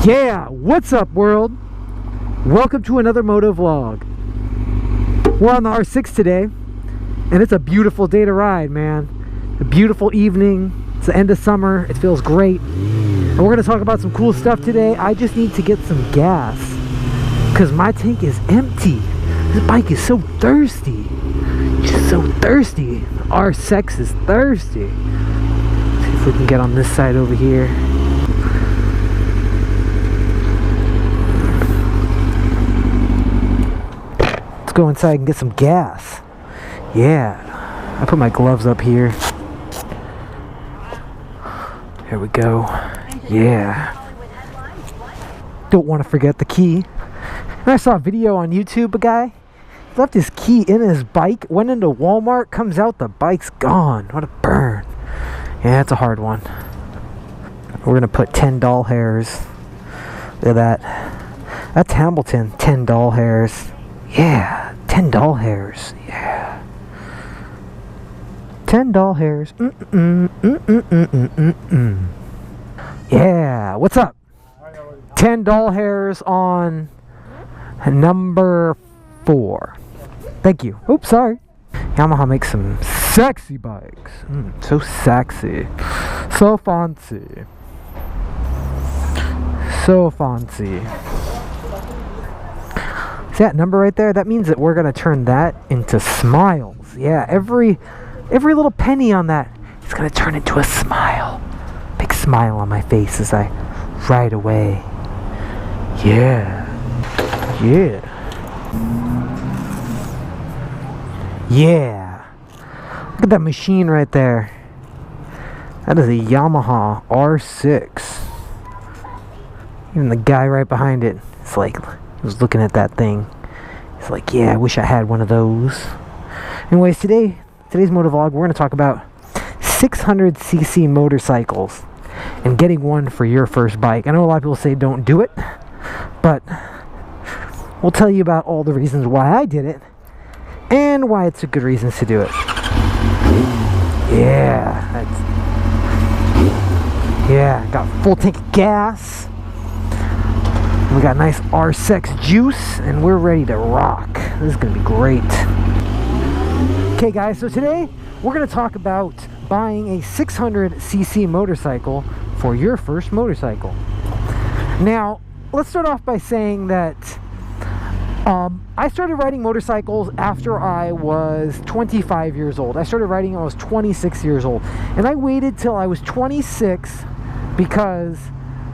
Yeah, what's up world? Welcome to another moto vlog. We're on the R6 today, and it's a beautiful day to ride, man. A beautiful evening. It's the end of summer. It feels great. And we're gonna talk about some cool stuff today. I just need to get some gas because my tank is empty. This bike is so thirsty. Just so thirsty. The R6 is thirsty. Let's see if we can get on this side over here. Let's go inside and get some gas. Yeah, I put my gloves up here. There we go. Yeah. Don't want to forget the key. And I saw a video on YouTube. A guy left his key in his bike, went into Walmart, comes out, the bike's gone. What a burn. Yeah, it's a hard one. We're gonna put 10 doll hairs. Look at that. That's Hamilton. 10 doll hairs. Yeah, 10 doll hairs. Yeah. 10 doll hairs. Yeah, what's up? 10 doll hairs on number 4. Thank you. Oops, sorry. Yamaha makes some sexy bikes. So sexy. So fancy. So fancy. See that number right there? That means that we're gonna turn that into smiles. Yeah, every little penny on that is gonna turn into a smile. Big smile on my face as I ride away. Yeah. Yeah. Yeah. Look at that machine right there. That is a Yamaha R6. Even the guy right behind it, it's like, he was looking at that thing. He's like, yeah, I wish I had one of those. Anyways, today's motovlog, we're going to talk about 600cc motorcycles and getting one for your first bike. I know a lot of people say don't do it, but we'll tell you about all the reasons why I did it and why it's a good reason to do it. Yeah, got full tank of gas. We got nice R6 juice, and we're ready to rock. This is going to be great. Okay, guys, so today we're going to talk about buying a 600cc motorcycle for your first motorcycle. Now, let's start off by saying that I started riding motorcycles after I was 25 years old. I started riding when I was 26 years old. And I waited till I was 26 because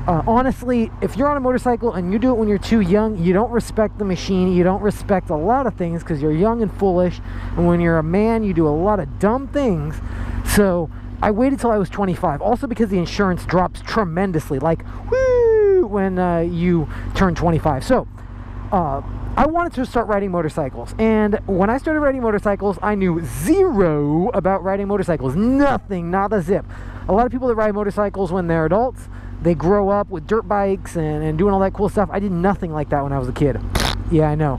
honestly, if you're on a motorcycle and you do it when you're too young, you don't respect the machine, you don't respect a lot of things because you're young and foolish, and when you're a man, you do a lot of dumb things. So I waited till I was 25, also because the insurance drops tremendously, like woo, when you turn 25. So I wanted to start riding motorcycles, and when I started riding motorcycles, I knew zero about riding motorcycles. Nothing, not a zip. A lot of people that ride motorcycles when they're adults, they grow up with dirt bikes and doing all that cool stuff. I did nothing like that when I was a kid. Yeah, I know.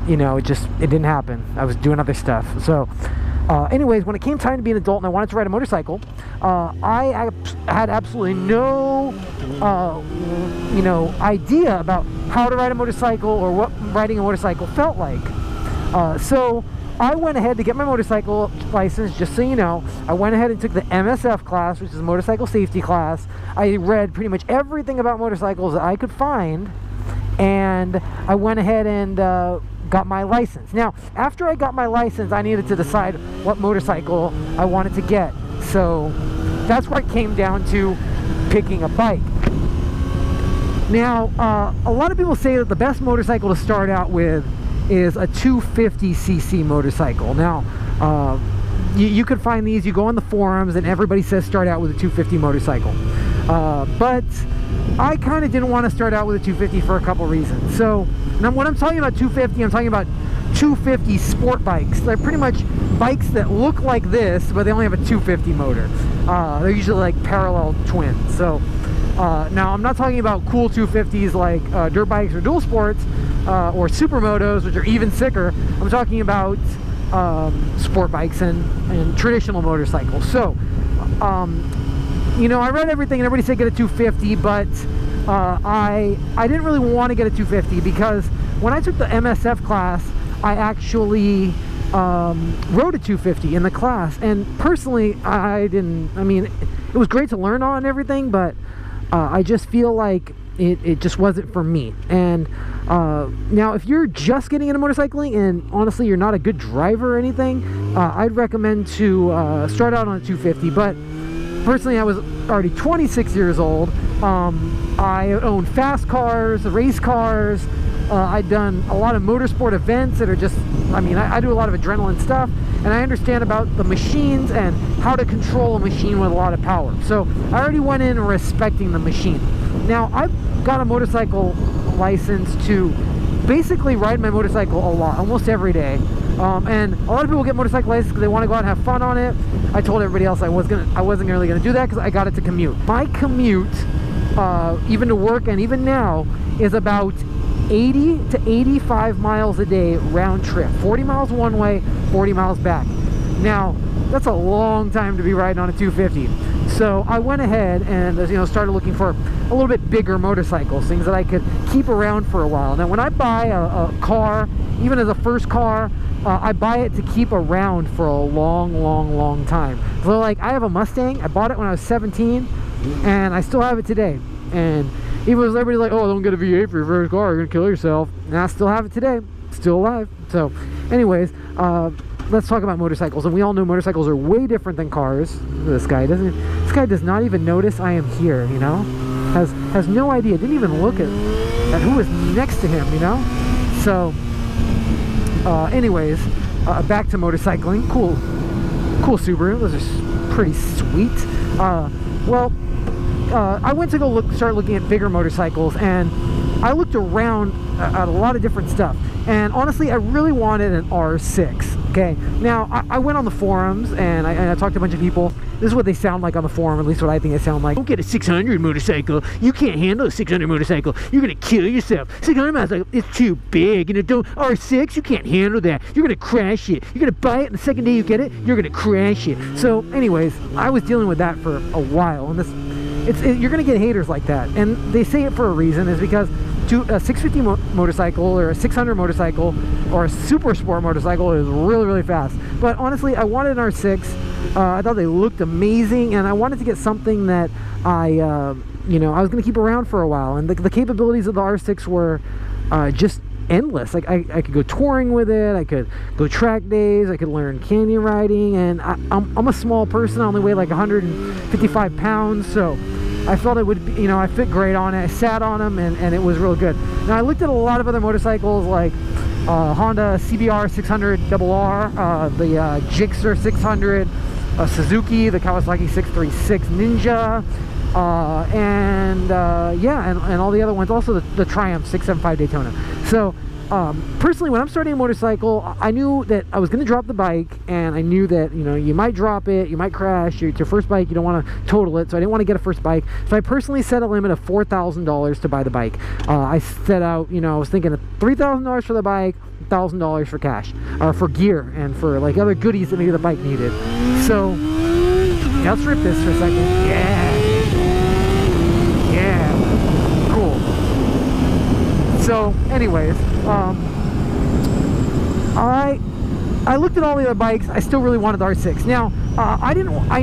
You know, it didn't happen. I was doing other stuff. So anyways, when it came time to be an adult and I wanted to ride a motorcycle, I had absolutely no idea about how to ride a motorcycle or what riding a motorcycle felt like. So I went ahead to get my motorcycle license. Just so you know, I went ahead and took the MSF class, which is a motorcycle safety class. I read pretty much everything about motorcycles that I could find, and I went ahead and got my license. Now, after I got my license, I needed to decide what motorcycle I wanted to get. So that's where it came down to picking a bike. Now, a lot of people say that the best motorcycle to start out with is a 250cc motorcycle. Now, you could find these, you go on the forums, and everybody says start out with a 250 motorcycle. But I kind of didn't want to start out with a 250 for a couple reasons. So, now when I'm talking about 250, I'm talking about 250 sport bikes. They're pretty much bikes that look like this, but they only have a 250 motor. They're usually like parallel twins. So, now I'm not talking about cool 250s like dirt bikes or dual sports or supermotos, which are even sicker. I'm talking about sport bikes and traditional motorcycles. So you know, I read everything and everybody said get a 250, but I didn't really want to get a 250 because when I took the MSF class, I actually rode a 250 in the class, and personally I mean, it was great to learn on and everything, but I just feel like it just wasn't for me. And now if you're just getting into motorcycling and honestly you're not a good driver or anything, I'd recommend to start out on a 250. But personally, I was already 26 years old. I own fast cars, race cars. I've done a lot of motorsport events that are just, I mean, I do a lot of adrenaline stuff, and I understand about the machines and how to control a machine with a lot of power. So I already went in respecting the machine. Now, I've got a motorcycle license to basically ride my motorcycle a lot, almost every day. And a lot of people get motorcycle license because they want to go out and have fun on it. I told everybody else I wasn't really going to do that because I got it to commute. My commute, even to work and even now, is about 80 to 85 miles a day round trip. 40 miles one way, 40 miles back. Now, that's a long time to be riding on a 250. So I went ahead and, you know, started looking for a little bit bigger motorcycles, things that I could keep around for a while. Now, when I buy a car, even as a first car, I buy it to keep around for a long time. So like, I have a Mustang. I bought it when I was 17, and I still have it today. And even though everybody's like, oh, don't get a V8 for your first car, you're gonna kill yourself, and I still have it today, still alive. So anyways, let's talk about motorcycles. And we all know motorcycles are way different than cars. This guy does not even notice I am here, you know, has no idea, didn't even look at who was next to him, you know. So anyways, back to motorcycling. Cool Subaru. Those are pretty sweet. I went to go start looking at bigger motorcycles, and I looked around at a lot of different stuff, and honestly I really wanted an R6. Okay, now I went on the forums and I talked to a bunch of people. This is what they sound like on the forum, at least what I think they sound like. Don't get a 600 motorcycle. You can't handle a 600 motorcycle. You're gonna kill yourself. 600 motorcycle, it's too big. You know, don't R6. You can't handle that. You're gonna crash it. You're gonna buy it, and the second day you get it, you're gonna crash it. So, anyways, I was dealing with that for a while, and you're gonna get haters like that, and they say it for a reason. Is because a 650 motorcycle or a 600 motorcycle or a super sport motorcycle is really fast. But honestly, I wanted an R6. I thought they looked amazing, and I wanted to get something that I was going to keep around for a while. And the capabilities of the R6 were just endless. Like I could go touring with it, I could go track days, I could learn canyon riding, and I'm a small person. I only weigh like 155 pounds, so I felt it would be, you know, I fit great on it. I sat on them, and it was real good. Now I looked at a lot of other motorcycles like Honda CBR 600RR, the Gixxer 600, Suzuki, the Kawasaki 636 Ninja, and all the other ones, also the Triumph 675 Daytona. So personally, when I'm starting a motorcycle, I knew that I was going to drop the bike, and I knew that, you know, you might drop it, you might crash. It's your first bike, you don't want to total it, so I didn't want to get a first bike. So I personally set a limit of $4,000 to buy the bike. I set out, you know, I was thinking of $3,000 for the bike, $1,000 for cash, or for gear, and for like other goodies that maybe the bike needed. So yeah, let's rip this for a second. Yeah, cool. So anyways, I looked at all the other bikes. I still really wanted the R6. Now, I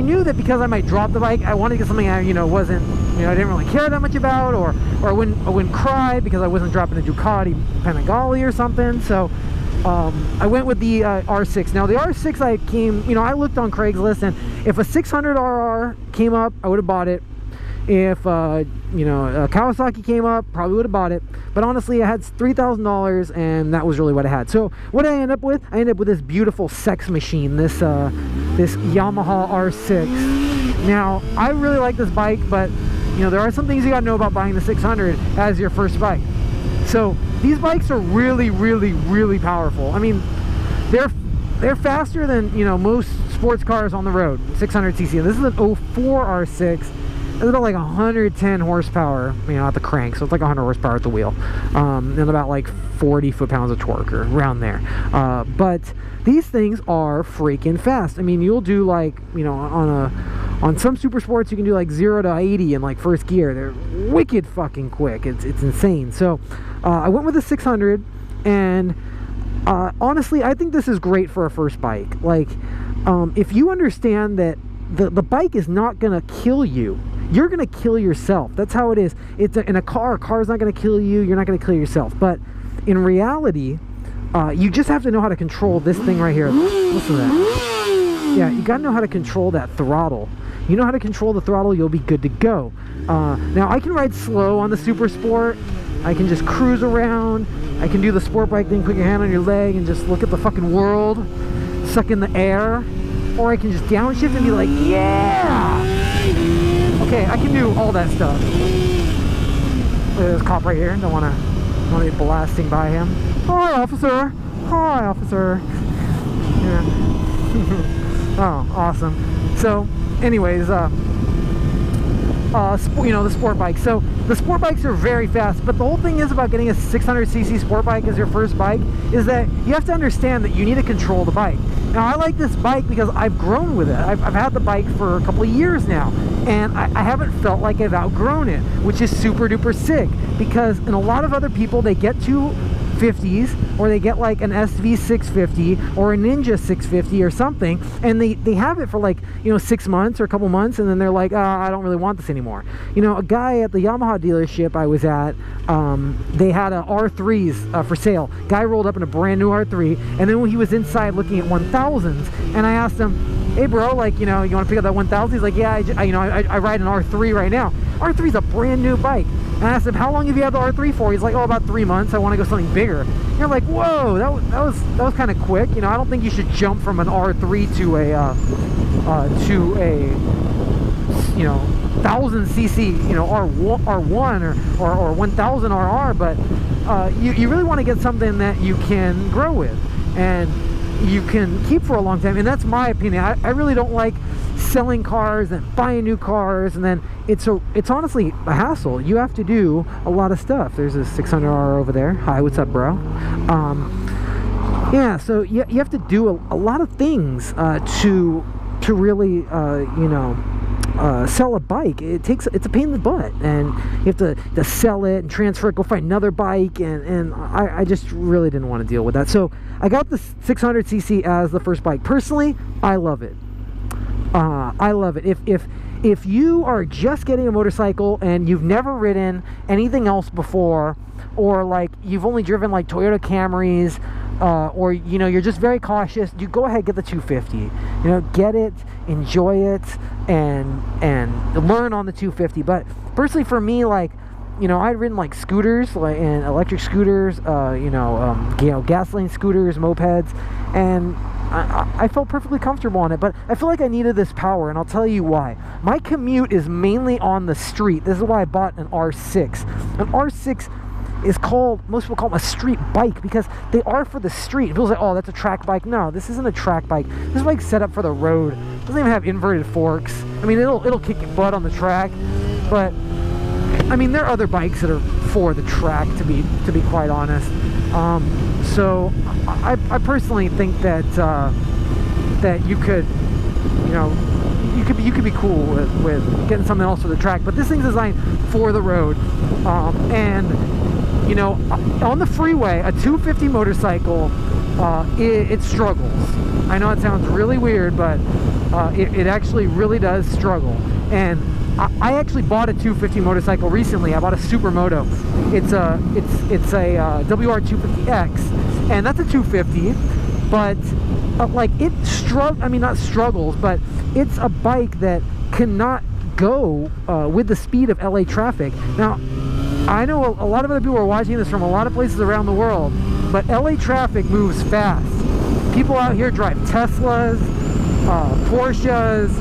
knew that because I might drop the bike, I wanted to get something I, you know, wasn't, you know, I didn't really care that much about, or I wouldn't cry because I wasn't dropping a Ducati Panigale or something. So I went with the R6. Now the R6, I looked on Craigslist, and if a 600RR came up, I would have bought it. If Kawasaki came up, probably would have bought it. But honestly, I had $3,000, and that was really what I had. So what did I end up with? I ended up with this beautiful sex machine, this Yamaha R6. Now I really like this bike, but you know, there are some things you gotta know about buying the 600 as your first bike. So these bikes are really powerful. I mean, they're faster than, you know, most sports cars on the road. 600cc. This is an 04 R6. It's about like 110 horsepower, you know, at the crank, so it's like 100 horsepower at the wheel, and about like 40 foot-pounds of torque, or around there. But these things are freaking fast. I mean, you'll do like, you know, on On some super sports, you can do like 0 to 80 in like first gear. They're wicked fucking quick. It's insane. So I went with the 600, and honestly, I think this is great for a first bike. Like, if you understand that the bike is not gonna kill you, you're gonna kill yourself. That's how it is. It's in a car's not gonna kill you. You're not gonna kill yourself. But in reality, you just have to know how to control this thing right here. Listen to that. Yeah, you gotta know how to control that throttle. You know how to control the throttle, you'll be good to go. Now, I can ride slow on the Super Sport. I can just cruise around. I can do the sport bike thing, put your hand on your leg and just look at the fucking world, suck in the air. Or I can just downshift and be like, yeah! Okay, I can do all that stuff. Look at this cop right here. Don't want to be blasting by him. Hi, officer. Hi, officer. Yeah. Oh, awesome. So, anyways, you know, the sport bike. So the sport bikes are very fast, but the whole thing is about getting a 600cc sport bike as your first bike is that you have to understand that you need to control the bike. Now, I like this bike because I've grown with it. I've had the bike for a couple of years now, and I haven't felt like I've outgrown it, which is super duper sick, because in a lot of other people, they get to 50s, or they get like an SV 650 or a Ninja 650 or something, and they have it for like, you know, 6 months or a couple months, and then they're like, I don't really want this anymore. You know, a guy at the Yamaha dealership I was at, they had a R3s for sale. Guy rolled up in a brand new R3, and then when he was inside looking at 1000s, and I asked him, hey bro, like, you know, you want to pick up that 1000? He's like, yeah, I ride an R3 right now. R3's a brand new bike. And I asked him, how long have you had the R3 for? He's like, oh, about 3 months. I want to go something bigger. And you're like, whoa, that was kind of quick. You know, I don't think you should jump from an R3 to a you know, 1000cc, you know, R1 or 1000 RR. But you really want to get something that you can grow with and you can keep for a long time. And that's my opinion. I really don't like selling cars and buying new cars, and then it's honestly a hassle. You have to do a lot of stuff. There's a 600R over there. Hi, what's up, bro? Yeah, so you have to do a lot of things to really you know, sell a bike. It's a pain in the butt, and you have to sell it and transfer it, go find another bike, and I just really didn't want to deal with that. So I got the 600cc as the first bike. Personally, I love it. I love it. If you are just getting a motorcycle and you've never ridden anything else before, or like you've only driven like Toyota Camrys, or you know, you're just very cautious, you go ahead, get the 250. You know, get it, enjoy it, and learn on the 250. But personally, for me, like, you know, I'd ridden like scooters, like, and electric scooters, you know, gasoline scooters, mopeds, and I felt perfectly comfortable on it. But I feel like I needed this power, and I'll tell you why. My commute is mainly on the street. This is why I bought an R6. An R6 is called, most people call them a street bike, because they are for the street. People say, oh, that's a track bike. No, this isn't a track bike. This bike's set up for the road. It doesn't even have inverted forks. I mean, it'll kick your butt on the track, but I mean, there are other bikes that are for the track, to be quite honest. So I personally think that that you could, you know, you could be cool with getting something else for the track, but this thing's designed for the road. And you know, on the freeway, a 250 motorcycle, it struggles. I know it sounds really weird, but it actually really does struggle. And I actually bought a 250 motorcycle recently. I bought a Supermoto. It's a WR250X, and that's a 250. But like, it I mean, not struggles, but it's a bike that cannot go with the speed of LA traffic. Now, I know a lot of other people are watching this from a lot of places around the world, but LA traffic moves fast. People out here drive Teslas, Porsches,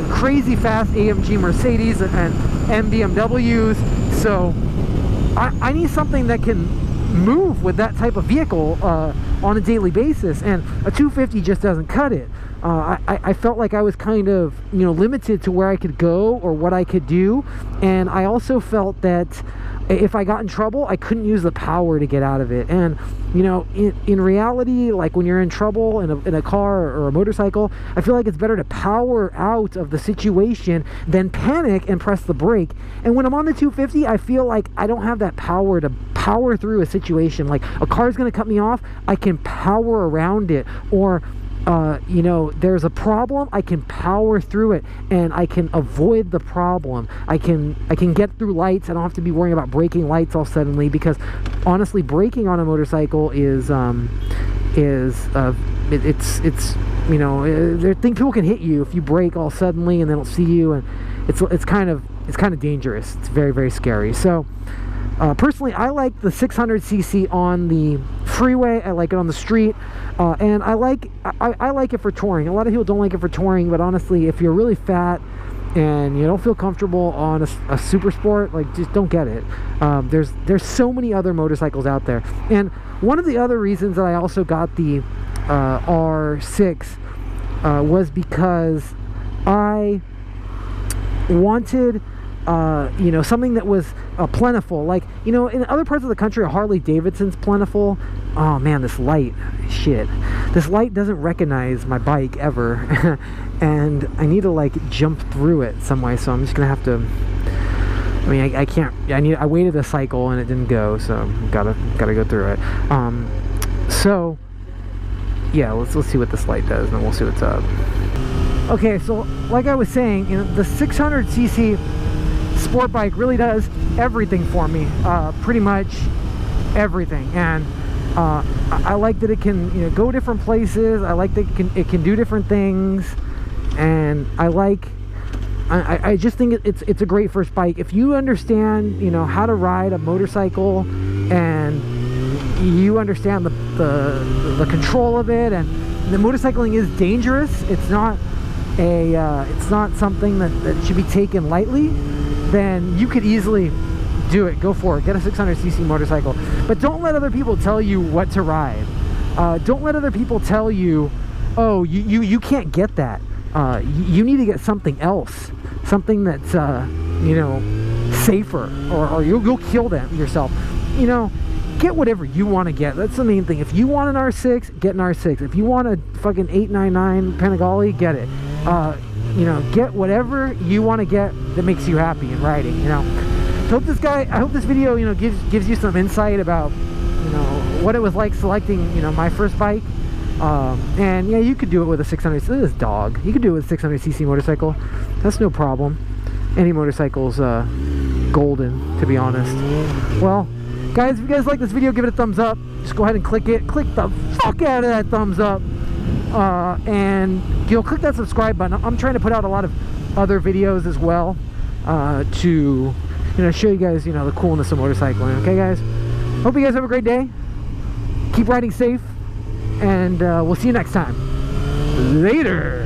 crazy fast AMG Mercedes and BMWs. So I need something that can move with that type of vehicle on a daily basis, and a 250 just doesn't cut it. I felt like I was kind of, you know, limited to where I could go or what I could do, and I also felt that if I got in trouble, I couldn't use the power to get out of it. And you know, in reality, like when you're in trouble in a car or a motorcycle, I feel like it's better to power out of the situation than panic and press the brake. And when I'm on the 250, I feel like I don't have that power to power through a situation. Like a car's going to cut me off, I can power around it. Or you know, there's a problem, I can power through it and I can avoid the problem. I can get through lights. I don't have to be worrying about braking lights all suddenly, because honestly, braking on a motorcycle is it's you know, there think people can hit you if you brake all suddenly and they don't see you, and it's kind of dangerous. It's very, very scary. So personally, I like the 600cc on the freeway. I like it on the street, and I like it for touring. A lot of people don't like it for touring, but honestly, if you're really fat and you don't feel comfortable on a super sport, like, just don't get it. There's so many other motorcycles out there. And one of the other reasons that I also got the R6 was because I wanted you know, something that was plentiful. Like, you know, in other parts of the country, a Harley Davidson's plentiful. Oh man, this light, shit, this light doesn't recognize my bike ever. And I need to like jump through it some way, so I'm just gonna have to, I mean, I can't, I waited a cycle and it didn't go, so gotta go through it. So yeah, let's see what this light does, and then we'll see what's up. Okay, so like I was saying, you know, the 600cc sport bike really does everything for me, pretty much everything. And I like that it can, you know, go different places. I like that it can do different things, and I just think it's a great first bike. If you understand, you know, how to ride a motorcycle, and you understand the control of it, and the motorcycling is dangerous. It's not something that should be taken lightly. Then you could easily do it. Go for it. Get a 600cc motorcycle. But don't let other people tell you what to ride. Don't let other people tell you, oh, you can't get that. You need to get something else. Something that's, you know, safer. Or you'll kill yourself. You know, get whatever you want to get. That's the main thing. If you want an R6, get an R6. If you want a fucking 899 Panigale, get it. You know, get whatever you want to get that makes you happy in riding, you know. So I hope this video, you know, gives you some insight about, you know, what it was like selecting, you know, my first bike. And yeah, you could do it with a 600. This dog, you could do it with a 600cc motorcycle. That's no problem. Any motorcycle's golden, to be honest. Well, guys, if you guys like this video, give it a thumbs up. Just go ahead and click it. Click the fuck out of that thumbs up. And you know, click that subscribe button. I'm trying to put out a lot of other videos as well, to, you know, show you guys, you know, the coolness of motorcycling. Okay, guys, hope you guys have a great day. Keep riding safe, and we'll see you next time. Later.